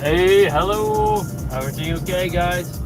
Hey, hello. Everything okay, guys?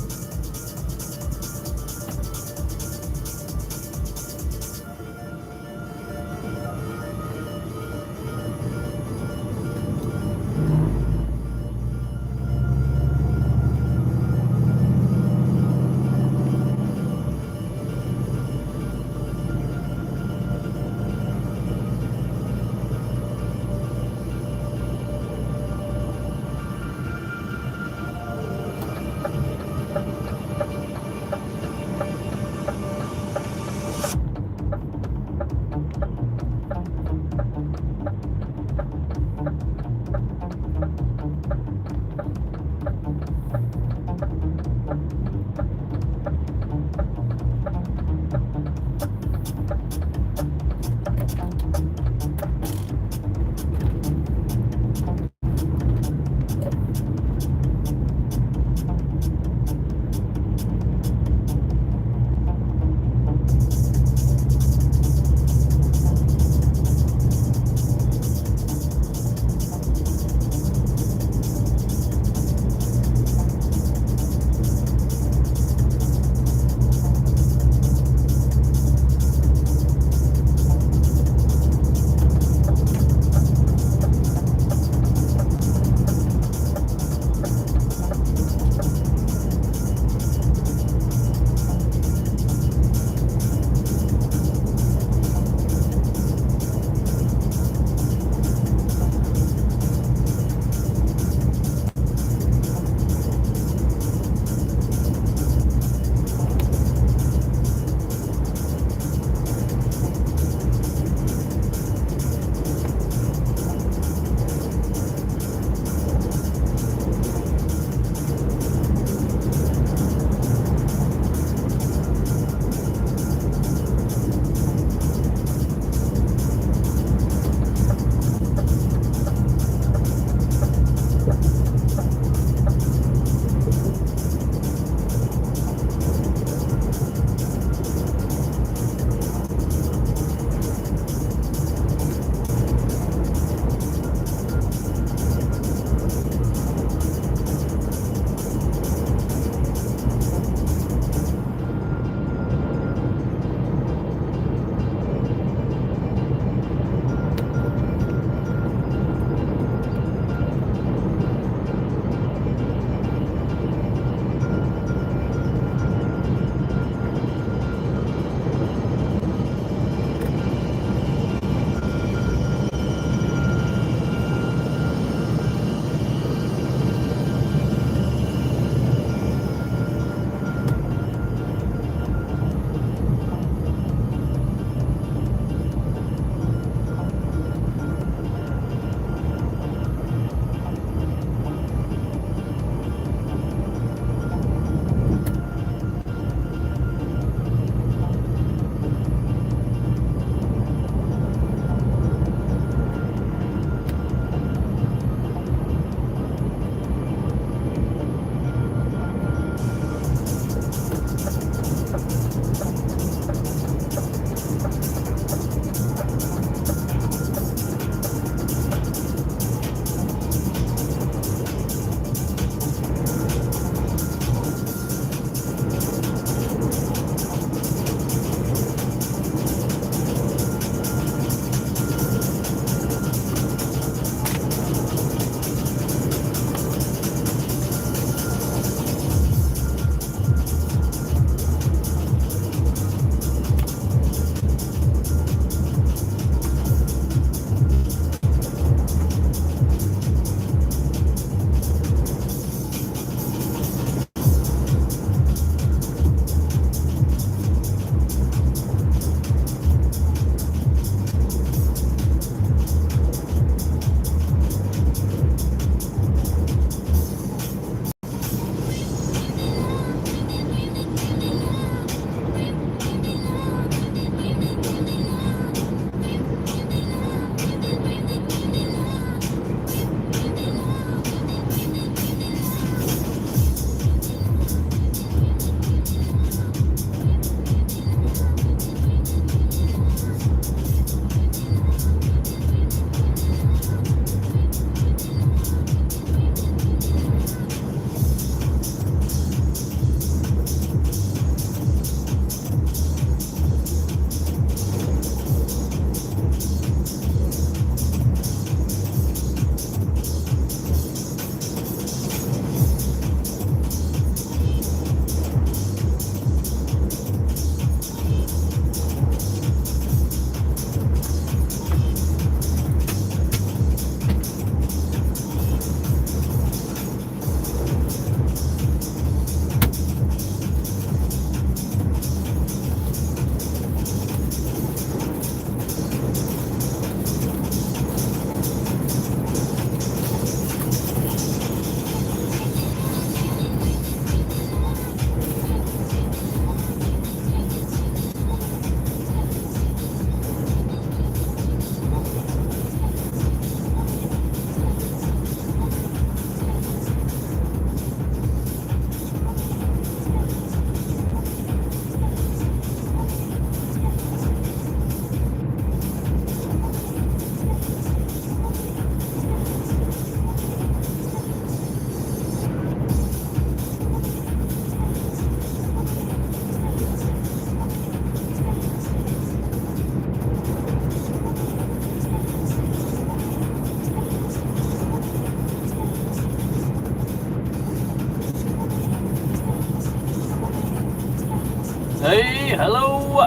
Hey, hello.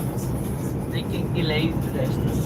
Taking delayed rest.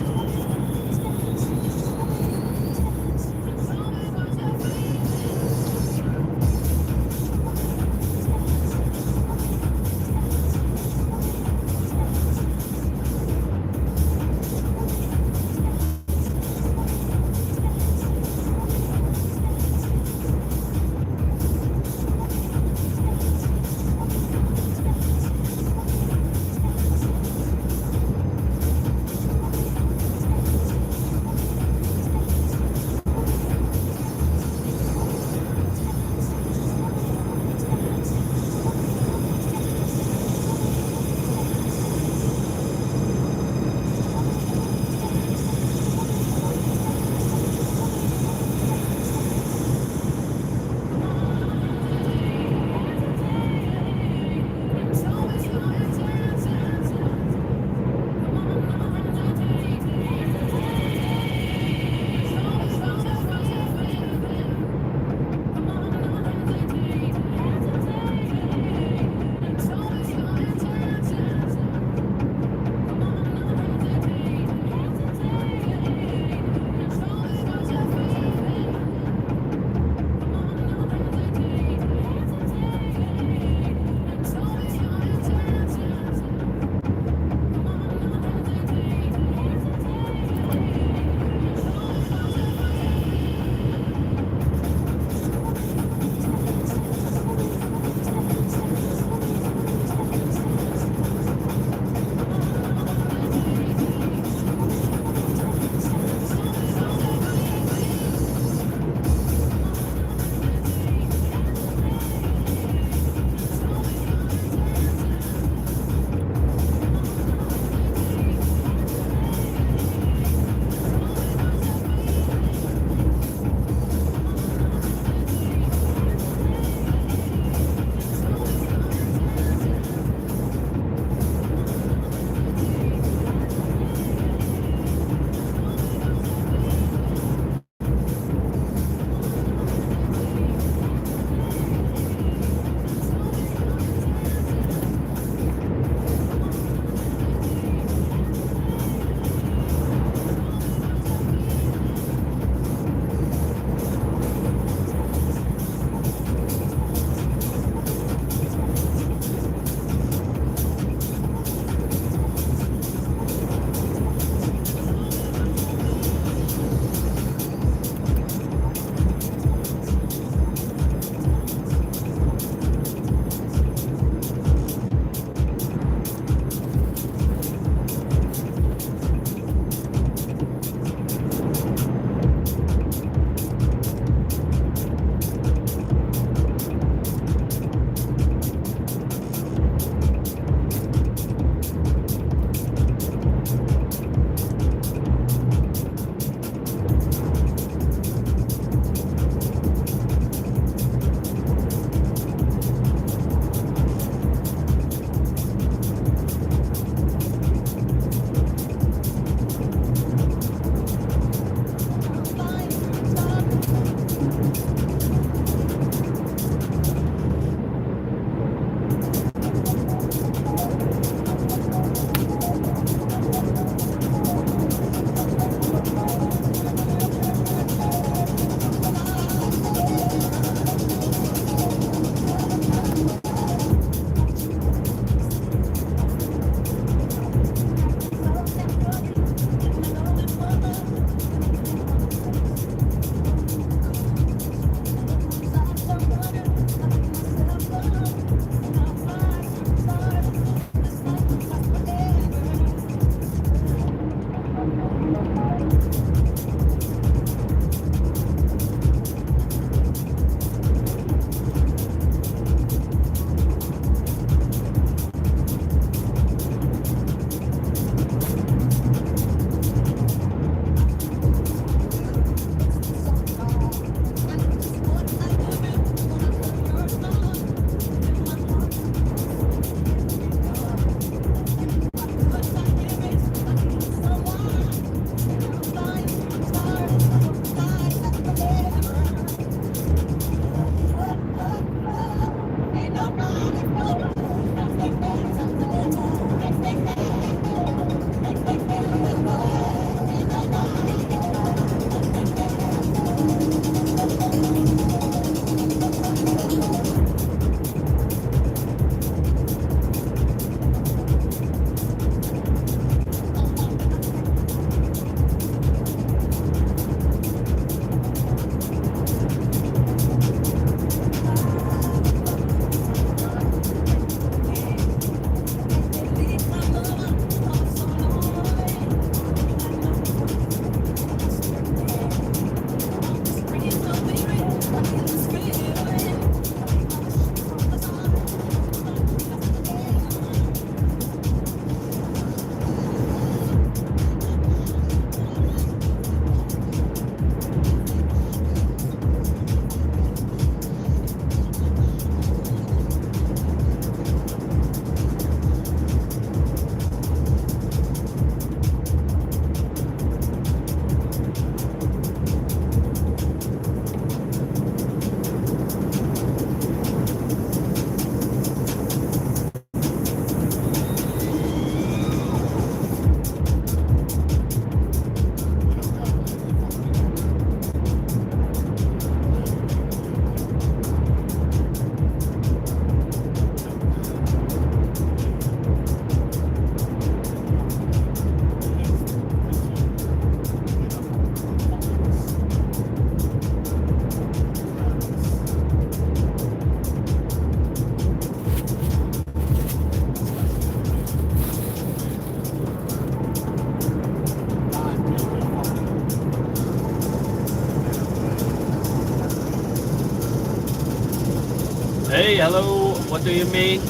Hey, hello. What do you mean?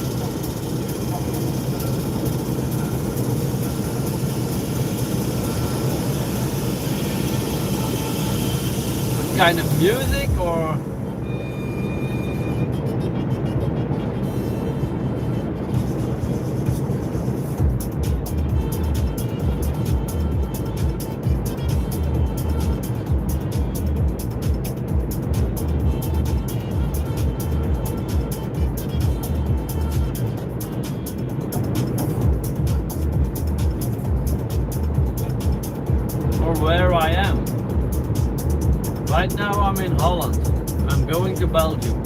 What kind of music or? Or where I am. Right now I'm in Holland. I'm going to Belgium.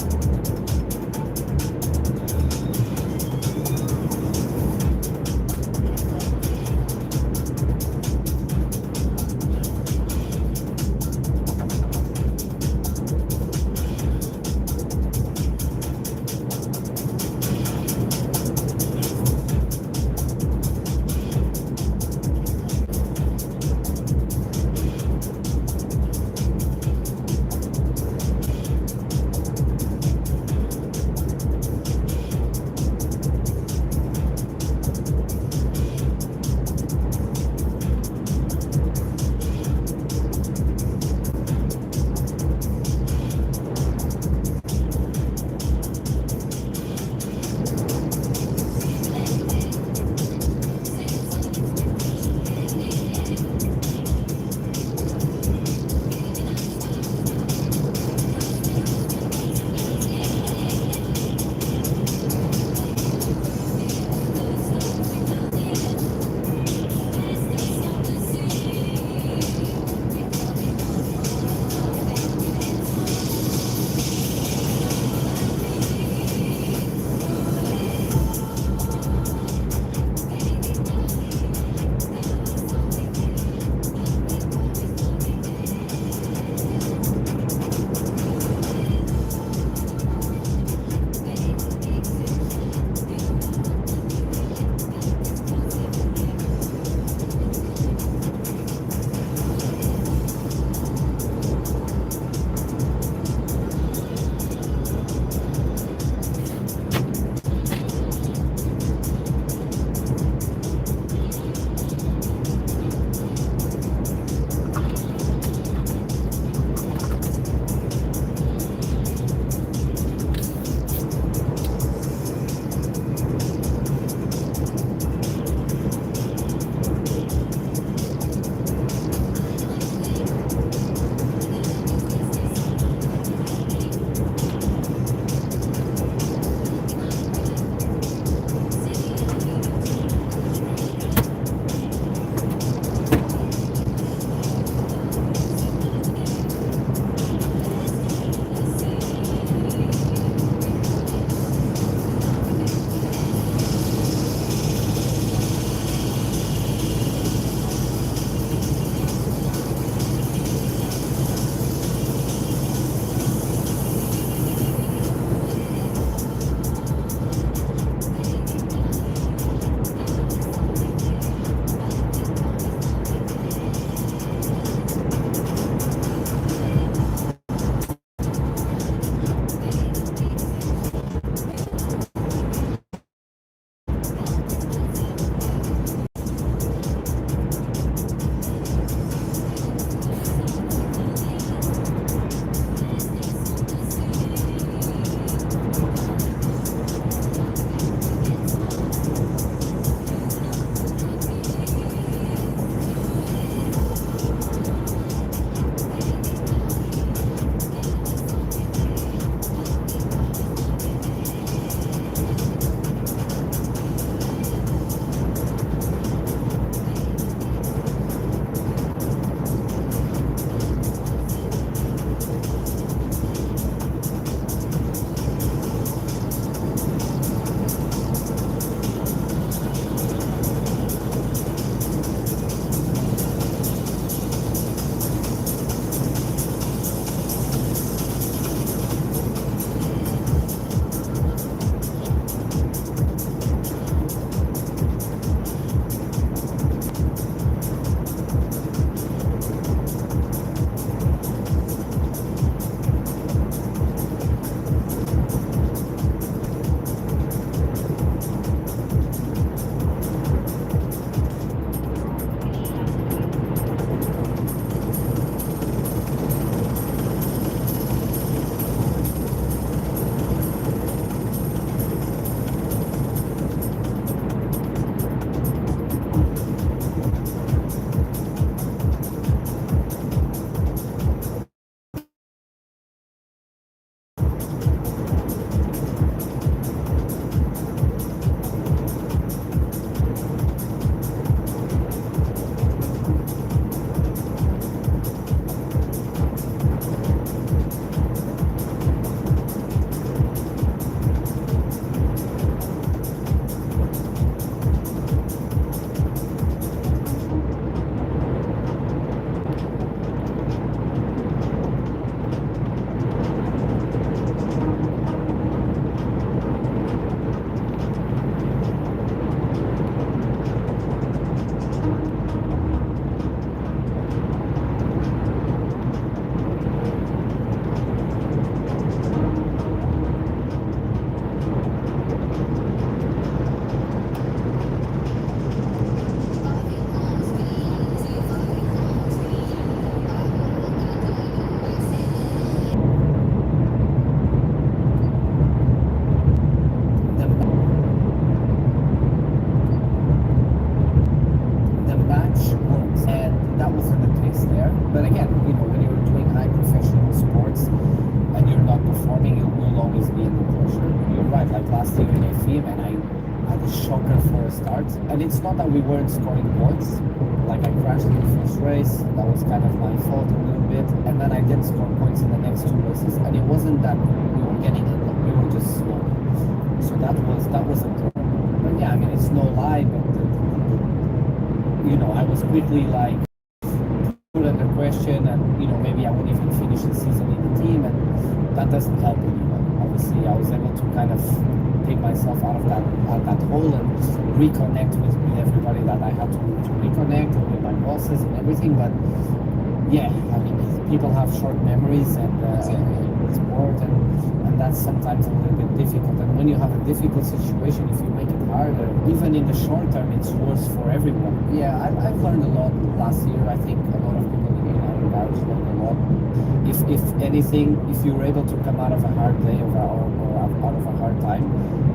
shocker for a start. And it's not that we weren't scoring points. Like I crashed in the first race, that was kind of my fault a little bit. And then I didn't score points in the next two races. And it wasn't that we were getting it, we were just slow. So that was a problem. But yeah, I mean, it's no lie, but you know, I was quickly like put under question, and you know, maybe I wouldn't even finish the season in the team, and that doesn't help anyone. Obviously, I was able to kind of take myself out of that hole and reconnect with everybody that I had to reconnect, and with my bosses and everything. But yeah, I mean, people have short memories, and in sport, and that's sometimes a little bit difficult. And when you have a difficult situation, if you make it harder, even in the short term, it's worse for everyone. Yeah, I've learned a lot last year. I think a lot of people in our garage learned a lot. If anything, if you're able to come out of a hard day or out of a hard time,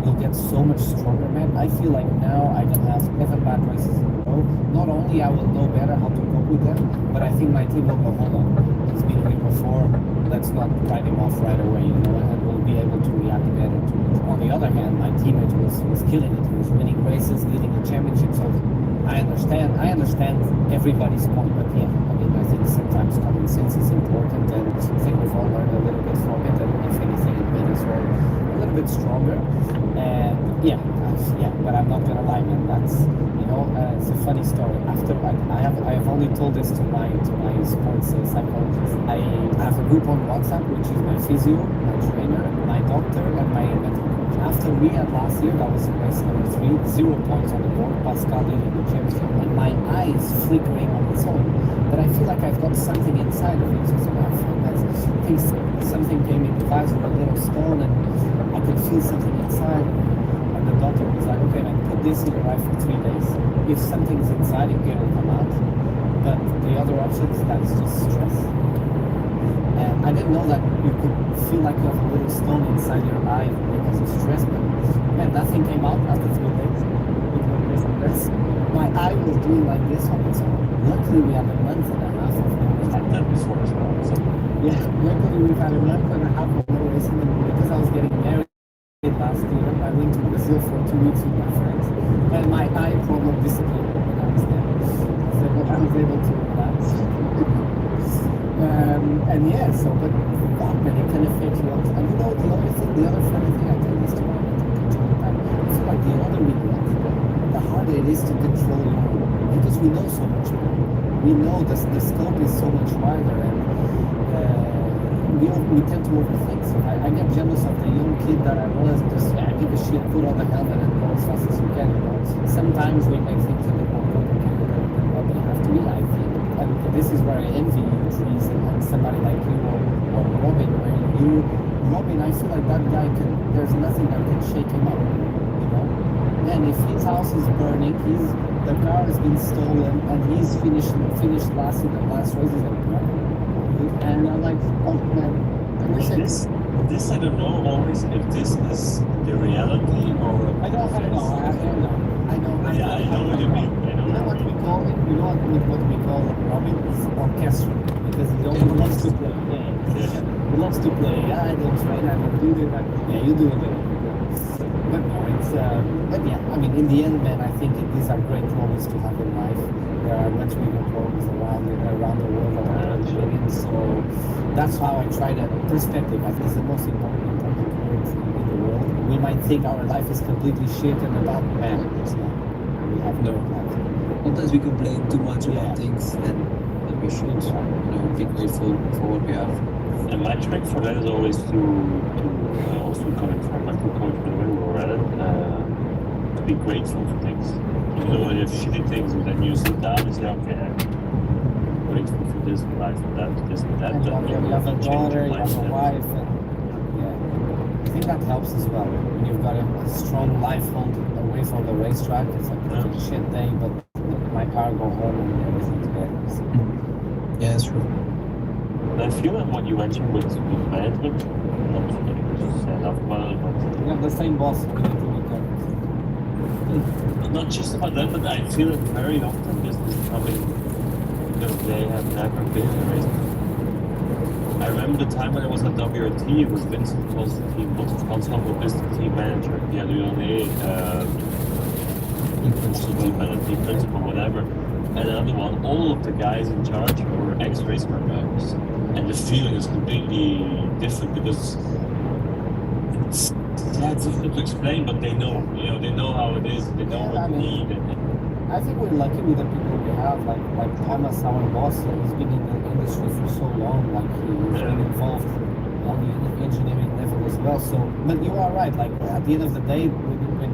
you'll get so much stronger, man. I feel like now I can have 7 bad races in a row. Not only I will know better how to cope with them, but I think my team will go, hold on, he's been here before, let's not write him off right away, you know, and we'll be able to react better to it. On the other hand, my teammate was killing it. He was winning races, leading the championship, so I understand everybody's point, but yeah, I mean, I think sometimes common sense is important, and I think we've all learned a little bit from it, and if anything, it made us all a little bit stronger. And yeah, but I'm not gonna lie, man. That's, you know, it's a funny story. After I have only told this to my sports psychologist. I have a group on WhatsApp, which is my physio, my trainer, my doctor, and my mental coach. After we had last year, that was race number 3, 0 points on the board. Pascal leading the championship, and my eye is flickering on its own. But I feel like I've got something inside of it. So I feel that something came in the eyes with a little stone, and I could feel something inside. And the doctor was like, okay, man, put this in your eye for 3 days. If something's inside, it will come out. But the other option is that it's just stress. And I didn't know that you could feel like you have a little stone inside your eye because of stress. But man, nothing came out after 3 days. My eye was doing like this on its own. Luckily, we had a month and a half of no racing. Had that before as well. So. Yeah, luckily we've had a month and a half of no racing, and because I was getting married last year, I went to Brazil for 2 weeks with my friends, and my eye problem disappeared when I was there. So I was able to relax. And yeah, so, but God, man, it can affect you. And you know, the other funny thing I tell this to my mentor coach all the time, I feel like the older we get, the harder it is to control your own, because we know so much more. We know the scope is so much wider, and we tend to overthink. So I get jealous of the young kid that I was just, give a shit, put on the helmet and go as fast as you can. You know? Sometimes we make things a bit more complicated than what they have to be, I think. And this is where I envy you, Trees, and somebody like you or Robin, where Robin, I feel like that guy there's nothing that can shake him up, you know? And if his house is burning, the car has been stolen, and he's finished last in the last races, and I'm like, oh man, I wish this I don't know always if this is the reality or. I know. Yeah, I know what you mean. You know what we call it? You know what we call Robin is orchestra, because he loves to play. Yeah. He loves to play. Yeah, I don't train, I don't do it. Yeah, you do it. But no, it's but yeah, I mean, in the end, man, I think these are great problems to have in life. There are much bigger problems around the world that are living. So that's how I try to perspective. I think it's the most important word in the world. We might think our life is completely shit and about man, it's not. We have no life. Sometimes we complain too much about things, and we should, be grateful for what we have. And my trick for that is always to also coming from my coach when we were at it, to be grateful for things. You know, when you have shitty things, and then you sit down and say, okay, I'm grateful for this, life, for that, this and that. And you have a daughter, you have a wife, and yeah, I think that helps as well. When you've got a strong life hold away from the racetrack, it's like a shit day, but my car go home and everything's better. So. Yeah, that's true. I feel like what you mentioned with management, not to say enough about it, but We have the same boss, we need to be careful. not just about that, but I feel it very often business coming because they have never been in a race. I remember the time when I was at WRT, it was Vincent Constantine, was the team manager. He had the only municipality principal, whatever. And another one, all of the guys in charge were ex-race car drivers, and the feeling is completely different because it's difficult to explain, but they know how it is, they know Yeah, what I they mean- need. I think we're lucky with the people we have, like Thomas, our boss. He's been in the industry for so long, like he's been involved on the engineering level as well. So, but you are right. Like at the end of the day, when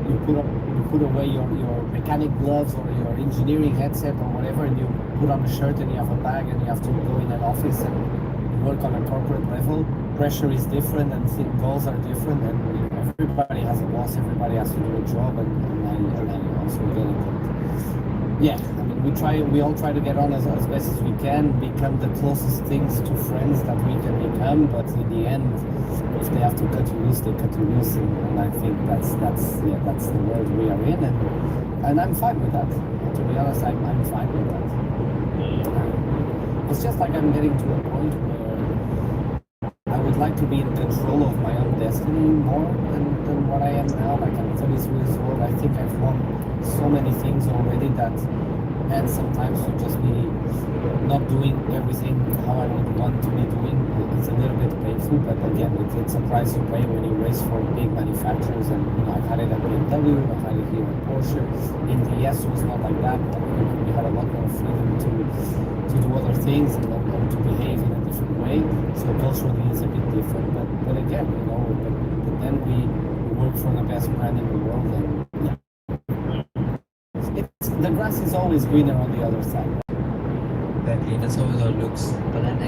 you put away your mechanic gloves or your engineering headset or whatever, and you put on a shirt and you have a bag and you have to go in an office and work on a corporate level, pressure is different and goals are different, and everybody has a boss, everybody has to do a job, and I also get it. Yeah, I mean, we all try to get on as best as we can, become the closest things to friends that we can become, but in the end, if they have to cut you loose, they cut you loose, and I think that's the world we are in, and I'm fine with that. To be honest, I'm fine with that. It's just like I'm getting to a point where I would like to be in control of my own destiny more than what I am now. Like I'm 33 years old. I think I've won so many things already that, and sometimes to just be not doing everything how I would want to be doing. It's a little bit painful, but again, it's a price you pay when you race for big manufacturers. And I've had it at BMW, I've had it here at Porsche. In the S was not like that. We had a lot more freedom to do other things and to behave in a different way. So culturally it's a bit different, but again, but then we work for the best brand in the world, and yeah. The grass is always greener on the other side. Exactly, that's how it all looks. But then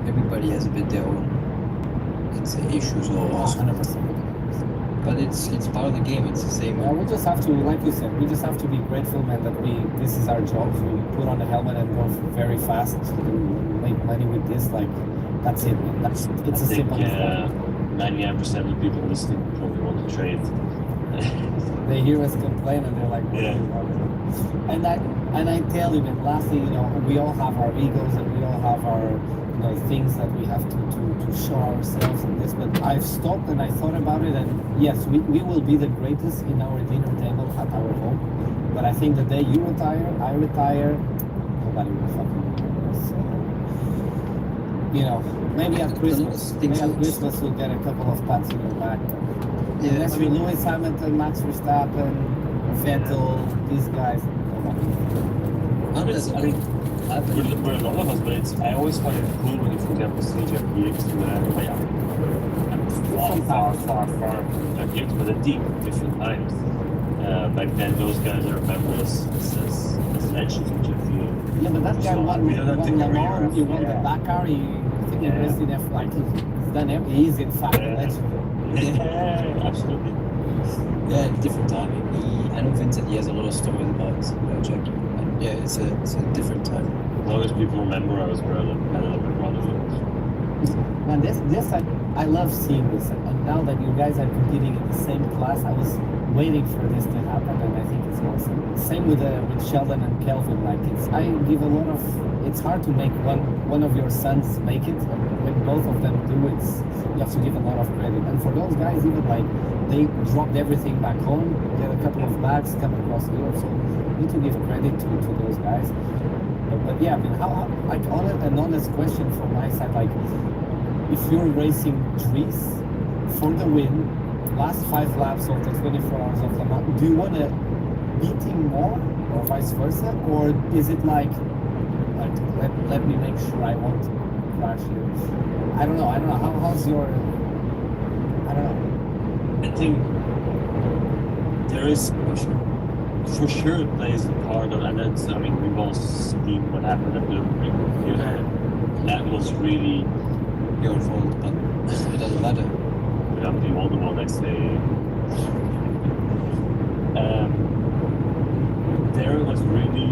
everybody has a bit their own, let's say, issues or also. 100%. But it's part of the game. It's the same. Yeah, we just have to, like you said, we just have to be grateful, man, that this is our job. We put on the helmet and go very fast and make money with this. Like, that's it, man. It's I a think simple as that. 99% of people listening probably want to trade. They hear us complain and they're like, what Yeah. are you talking about? And I tell you, man, lastly, we all have our egos and we all have our things that we have to show ourselves and this, but I've stopped and I thought about it, and yes, we will be the greatest in our dinner table at our home, but I think the day you retire, I retire, nobody will fucking remember us. So, maybe at Christmas we'll get a couple of pats in your back. Yeah, Unless I mean- you're Lewis Hamilton, Max Verstappen, Vettel, these guys. Honestly, I mean, we're a lot of us, but I always find it cool when you, for example, see Jeff Giggs do that. I'm far from Jeff Giggs, but a deep different times. Back then, those guys are remembered as legends, which I feel. Yeah, but that guy So, won we don't have to Le carry Mans, around. he won the Yeah. Dakar, I think he Yeah. raced in F, like he's done everything. He's in fact a Yeah. legend. Yeah, absolutely. yeah, different timing. I know Vincent. He has a lot of stories about Jackie. And yeah, it's a different time. As long as people remember I was brother, I love my brother. Man, this I love seeing this, and now that you guys are competing in the same class, I was waiting for this to happen, and I think it's awesome. Same with Sheldon and Kelvin. Like I give a lot of. It's hard to make one of your sons make it, and when both of them do, you have to give a lot of credit. And for those guys, even like they dropped everything back home, get a couple of bags, come across Europe. So you need to give credit to those guys. But yeah, I mean, how like an honest question from my side, like if you're racing Dries for the win, last 5 laps of the 24 hours of Le Mans, do you want to beat him more or vice versa, or is it like let me make sure I won't crash here? I don't know. How's your? I don't know. I think there is for sure it plays a part of, and that's, I mean, we've all seen what happened at Nürburgring. That was really Your fault, but it doesn't matter. I'm the older one, I say. There was really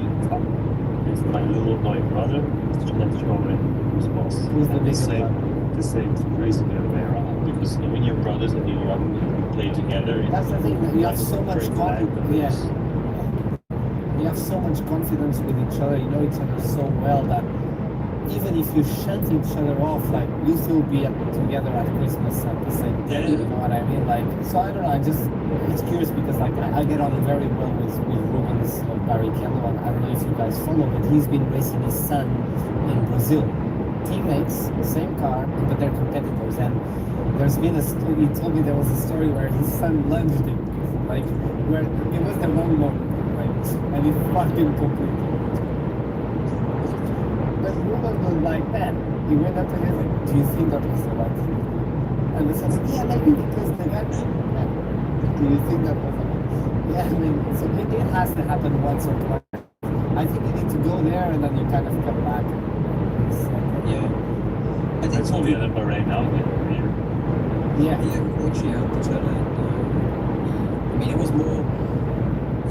it's my little annoying brother. Let's show him who's boss. Who's the And bigger same, brother? the same reason the other way around. Because when you're brothers and you're young, you play together. That's the thing. You have so much confidence. Yeah. Yeah. You have so much confidence with each other. You know each other so well that even if you shut each other off, like you still be together at Christmas at the same time. Yeah. You know what I mean? Like, so I don't know. It's curious because like I I get on very well with Rubens Barrichello, and I don't know if you guys follow, but he's been racing his son in Brazil. Teammates, same car, but they're competitors. And there's been a story, he told me there was a story where his son lunged him, like, where it was the wrong moment, right? And he fucked him completely. But Rubens was like, man, he went up to him, like, do you think that was the right thing? And the son said, yeah, maybe because the guy, do you think that was the Yeah, I mean, so it has to happen once or twice. I think you need to go there and then you kind of come back. Yeah. I think That's only at Bahrain now. Yeah. Yeah, we actually helped each other. And, I mean, it was more.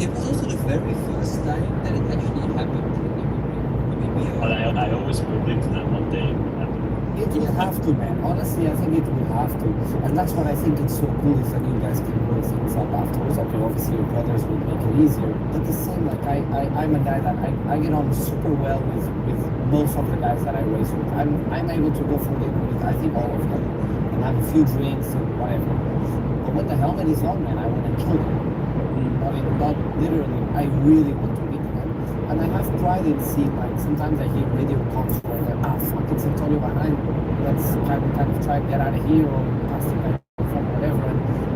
It was also the very first time that it actually happened. I mean, we But are. I always predicted that one day it would happen. It will have to, man. Honestly, I think it will have to. And that's what I think it's so cool is that you guys can work things out afterwards. Okay, obviously your brothers will make it easier. But the same, like I'm a guy that I get on super well with most of the guys that I race with. I'm able to go for it with I think all of them. And have a few drinks and whatever. But when the helmet is on, man, I want to kill them. Not literally. I really want to beat them. And I have pride in seeing, like, sometimes I hear radio comms where they're, fuck, it's Antonio behind, let's kind of try to get out of here or pass the guy from whatever.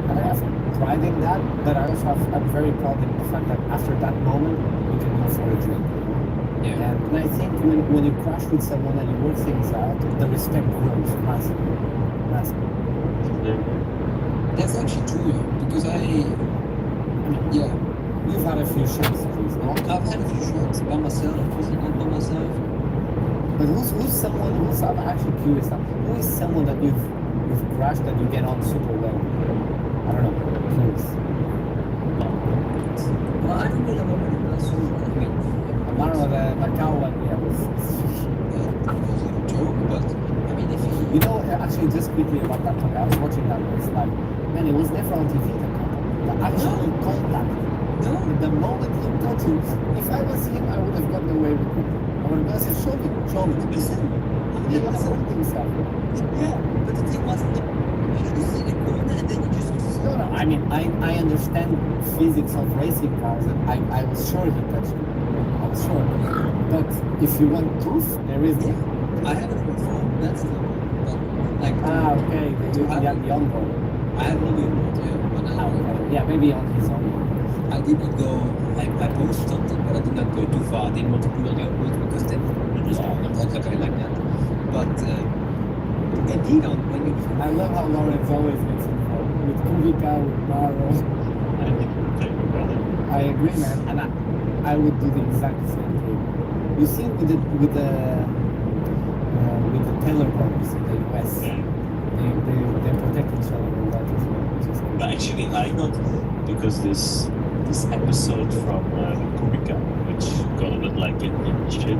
And I have pride in that, but I also I'm very proud in the fact that after that moment, we can go for a drink. Yeah. And I think when you crash with someone and you work things out, the respect grows massively. Massively. That's actually true, because yeah. You've had a few shots at least, no? I've had a few shots by myself, also not by myself. But I'm actually curious now, who is someone that you've crashed that you get on super well? I don't know, curious. Well, I don't really remember that so well. I mean, Amaro, the Macau one, yeah, was that was a joke, but I mean, if you know, actually just quickly about that talk, I was watching that race, like, man, it was never on TV, the actual contact. No. The moment he touched him, if I was him, I would have gotten away with it. I would have said, show me. Listen, He would have hurt himself. yeah, but the thing was, he was in the corner and then he just. No, I mean, I understand physics of racing cars, and I was sure he touched me. I was sure. But if you want proof, there is. Yeah, I have it on my phone, that's the but like. Okay, you have the onboard. I have no input, yeah, but Okay. Yeah, maybe on his own. I did not go, I posted something, but I did not go too far. I didn't want to put on the upload because then I'm not a guy like that. But indeed, when you. I love how Lawrence always gets involved with Kubica, with Maro. I think it would take my brother. I agree, man, and I would do the exact same thing. You see, with the Taylor brothers in the US, they protect each other a lot as well. Which is cool. But actually, I got because this episode from Kubica, which got a bit like in shit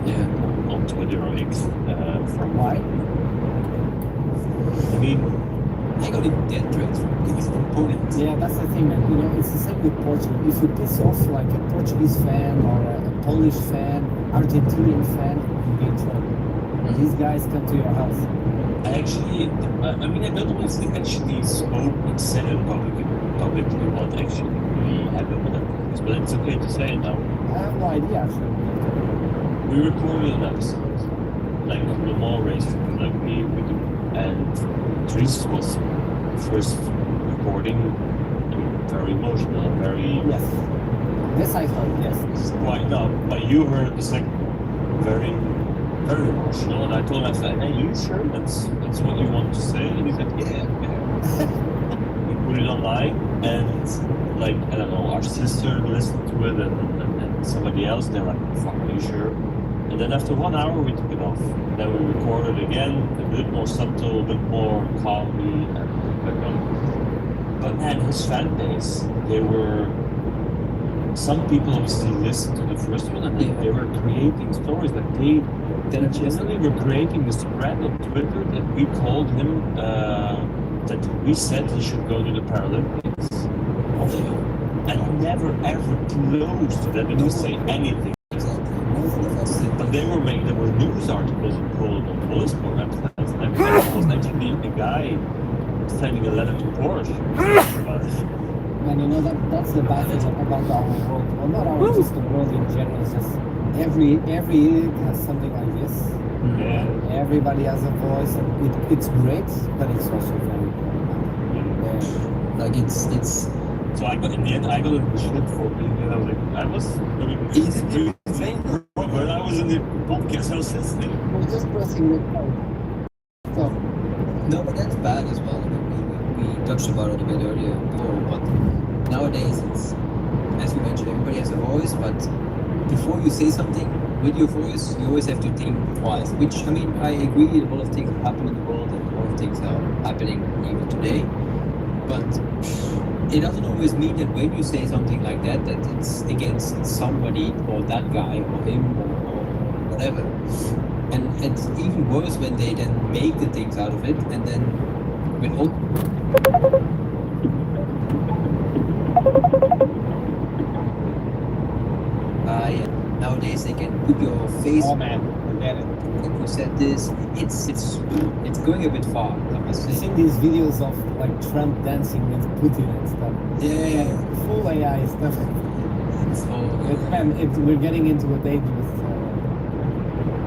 Yeah. on Twitter or X from Why? I mean, I got in dead threats from Poland. Yeah, that's the thing, man. You know, it's the same with Portugal. If you piss off like a Portuguese fan or a Polish fan, Argentinian fan, you get in trouble. These guys come to your house. I actually, I mean, I don't know if they actually spoke and said it publicly what actually really happened with that, but it's okay to say it now. I have no idea, actually. We recorded an episode, like the mall race, like we do, and Dries was first recording, I mean, very emotional, very Yes. This I heard, yes. quite up, but you heard the second very emotional, and I told him, I said, "Hey, you sure that's what you want to say?" And he said, "Yeah." We put it online, and like I don't know, our sister listened to it, and somebody else. They're like, "Fuck, are you sure?" And then after 1 hour, we took it off. Then we recorded again, a bit more subtle, a bit more calmly, and but man, his fan base, they were. Some people obviously listened to the first one, and they were creating stories that they generally were creating this thread on Twitter that we called him, that we said he should go to the Paralympics. And never ever close to that, didn't say anything. But there were news articles in Poland on Polisport websites, and it was actually a guy sending a letter to Porsche. And you know that's the bad thing about our world. Well, not our, just the world in general. It's just every idiot has something like this. Yeah. Everybody has a voice, and it's great, but it's also very Like it's So I got in the end, I got a shit for being. And I was like, I was doing when I was in the podcast. I was listening. We're just pressing record. So no, but that's bad as well. I mean, we touched about it a bit earlier before, but nowadays it's, as you mentioned, everybody has a voice, but before you say something with your voice, you always have to think twice. Which, I mean, I agree, a lot of things happen in the world and a lot of things are happening even today, but it doesn't always mean that when you say something like that, that it's against somebody or that guy or him or whatever. And it's even worse when they then make the things out of it and then when all nowadays they can put your face. oh man, forget it. Like you said this, it's going a bit far, I must I've say. seen these videos of like Trump dancing with Putin and stuff. Yeah, Full AI stuff. it's all. We're getting into a dangerous.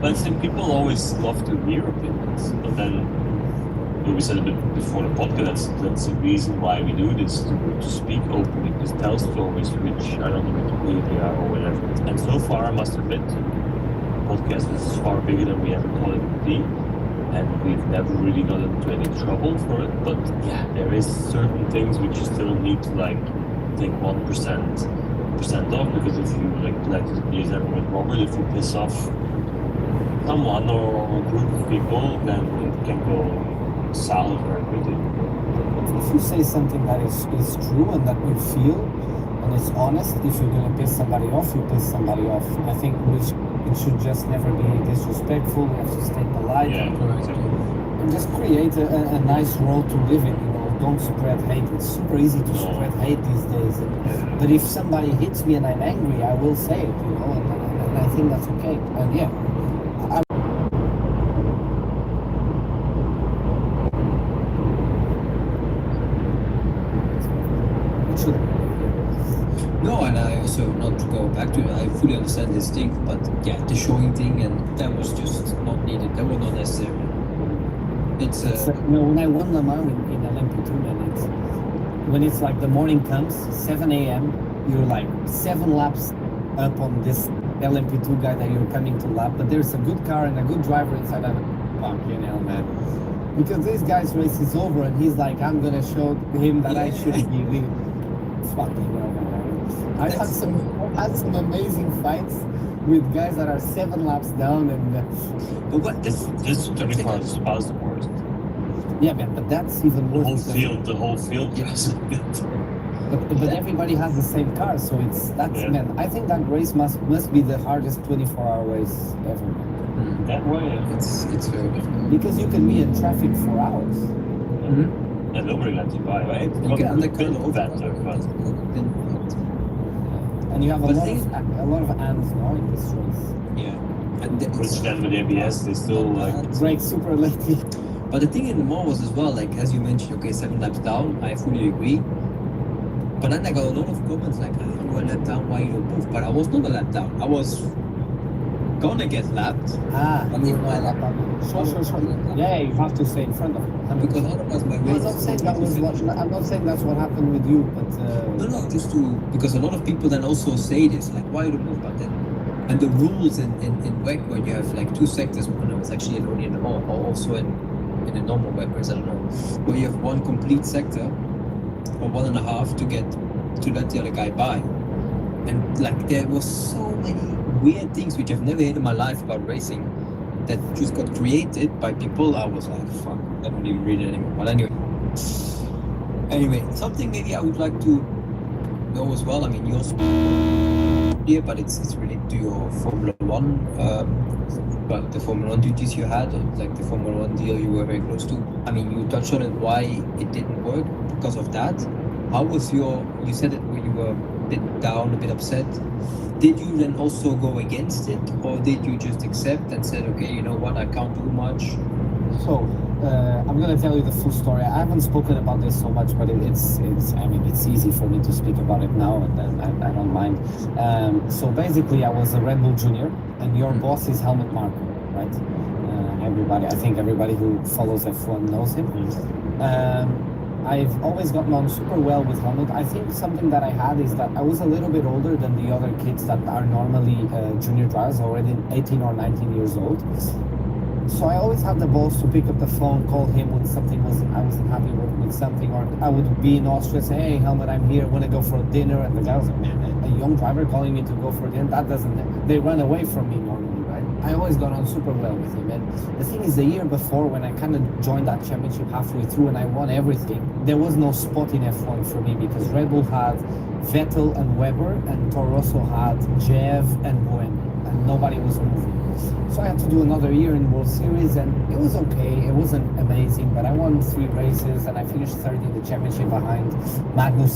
But I think people always love to hear opinions, but then we said a bit before the podcast. That's the reason why we do this, to speak openly, to tell stories which I don't know what they are or whatever. And so far, I must admit, the podcast is far bigger than we ever thought it would be, and we've never really got into any trouble for it. But yeah, there is certain things which you still need to like take 1% off, because if you like use that with Robert, if you piss off someone or a group of people, then it can go sour very quickly. If you say something that is true and that you feel and it's honest, if you're gonna piss somebody off, you piss somebody off. I think it should just never be disrespectful. We have to stay polite and just create a nice world to live in. You know, don't spread hate. It's super easy to spread hate these days. But if somebody hits me and I'm angry, I will say it. You know, and I think that's okay. And yeah. No, and I also, not to go back to it, I fully understand this thing, but yeah, the showing thing, and that was just not needed. That was not necessary. It's So, you know, when I won Le Mans in LMP2, when it's like the morning comes, 7 a.m., you're like 7 laps up on this LMP2 guy that you're coming to lap, but there's a good car and a good driver inside of it. Fucking hell, man. Because this guy's race is over and he's like, I'm gonna show him that I shouldn't be leading. Fucking hell, man. I had some amazing fights with guys that are 7 laps down and but what This 24 is the worst. yeah, man, but that's even The worse. whole field. Yes. But everybody has the same car, so that's Yeah. man. I think that race must be the hardest 24-hour race ever, man. That way, It's very difficult. Because you can be in traffic for hours. and nobody lets you by, right? You can undercut build better, but And you have a But lot thing- of ants now in this race. Yeah. And which then with ABS, they still like. Brake super late. But the thing in the mall was as well, like as you mentioned, okay, 7 laps down, I fully agree. But then I got a lot of comments like, you were a lap down, why you don't move? But I was not a lap down. I was gonna get lapped. But if my lap up. Sure. Yeah, you have to stay in front of it. Because otherwise my I'm race not saying that was I'm not saying that's what happened with you, but No, just to, because a lot of people then also say this, like, why you don't move? But then, and the rules in WEC, when you have like 2 sectors, when I was actually only in the mall, or also in a normal WEC race, I don't know, where you have 1 complete sector, or 1.5 to let the other guy by. And like, there was so many weird things which I've never heard in my life about racing that just got created by people. I was like, fuck, I don't even read it anymore. But anyway, something maybe I would like to know as well. I mean, you're here, but it's related to your Formula One, but the Formula One duties you had, or like the Formula One deal you were very close to. I mean, you touched on it, why it didn't work because of that. How was you said it when you were a bit down, a bit upset. Did you then also go against it, or did you just accept and said, okay, you know what, I can't do much? so I'm gonna tell you the full story. I haven't spoken about this so much, but it's I mean it's easy for me to speak about it now, and I don't mind. So basically, I was a Red Bull Junior, and your boss is Helmut Marko, right? I think everybody who follows F1 knows him. I've always gotten on super well with Helmut. I think something that I had is that I was a little bit older than the other kids that are normally junior drivers, already 18 or 19 years old. So I always had the balls to pick up the phone, call him when I wasn't happy with something, or I would be in Austria, say, hey Helmut, I'm here, want to go for dinner, and the guy was like, man, a young driver calling me to go for dinner, they run away from me normally, right? I always got on super well with him, and the thing is, the year before, when I kind of joined that championship halfway through and I won everything, there was no spot in F1 for me, because Red Bull had Vettel and Webber, and Toro Rosso had Jev and Buemi, and nobody was moving. So I had to do another year in World Series, and it was okay. It wasn't amazing, but I won 3 races, and I finished third in the championship behind Magnus